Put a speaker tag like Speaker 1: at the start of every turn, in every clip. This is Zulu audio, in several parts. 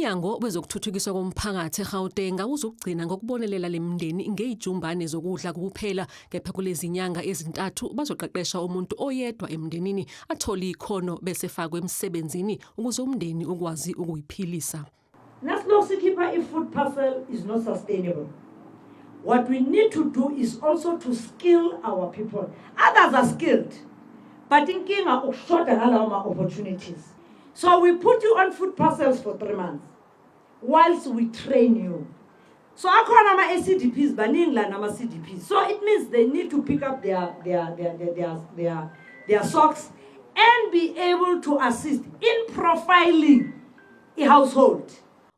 Speaker 1: Umnyango wezokuthuthukiswa komphakathi eGauteng uzogcina ngokubonelela lemndeni ngezijumbane zokudla kuphela kepha kulezi nyanga ezintathu bazoqeqesha umuntu oyedwa emndenini athole ikhono bese fakwe emsebenzini ukuze umndeni ukwazi ukuyiphilisa.
Speaker 2: National Sikhipha food parcel is not sustainable. What we need to do is also to skill our people. Others are skilled, but inkinga ukushoda ngalawo opportunities. So we put you on food parcels for 3 months whilst we train you. So akhona ama-ACDPs baningi la nama-CDPs. So it means they need to pick up their socks and be able to assist in profiling a household.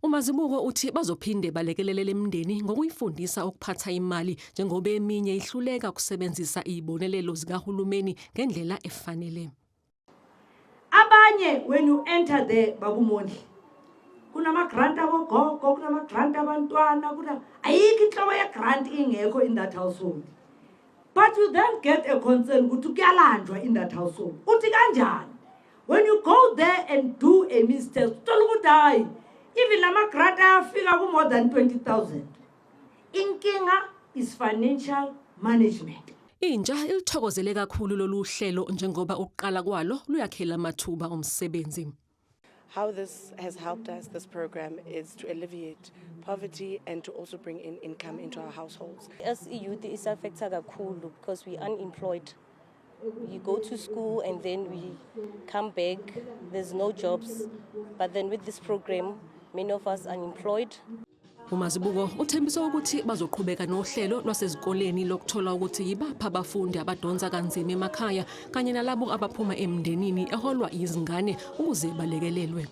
Speaker 1: Umazibuko uthi bazophinde balekelele lemndeni ngokuyifundisa ukuphatha imali njengoba eminye ihluleka ukusebenzisa izibonelelo zikahulumeni ngendlela efanele.
Speaker 2: Abanye when you enter there babumondli kunama grant abogogo kunama grant abantwana kuna ayikho inhlobo ye grant ingekho in that household, but you then get a concern ukuthi kuyalanjwa in that household. Uthi kanjani when you go there and do a mistake uthola ukuthi hayi even lama grant afika ku more than 20,000. Inkinga is financial management.
Speaker 1: Intsha ilithokozele kakhulu lolu hlelo njengoba uqala kwalo luyakhela amathuba omsebenzi.
Speaker 3: How this has helped us, this program, is to alleviate poverty and to also bring in income into our households.
Speaker 4: As a youth, it's affected kakhulu because we're unemployed. You go to school and then we come back, there's no jobs. But then with this program, many of us are unemployed.
Speaker 1: Umazibuko uthembisa ukuthi bazoqhubeka nohlelo lwasezikoleni lokuthola ukuthi yibapha abafundi abadonsa kanzima emakhaya kanye nalabo abaphuma emndenini eholwa izingane ukuze balekelelwe.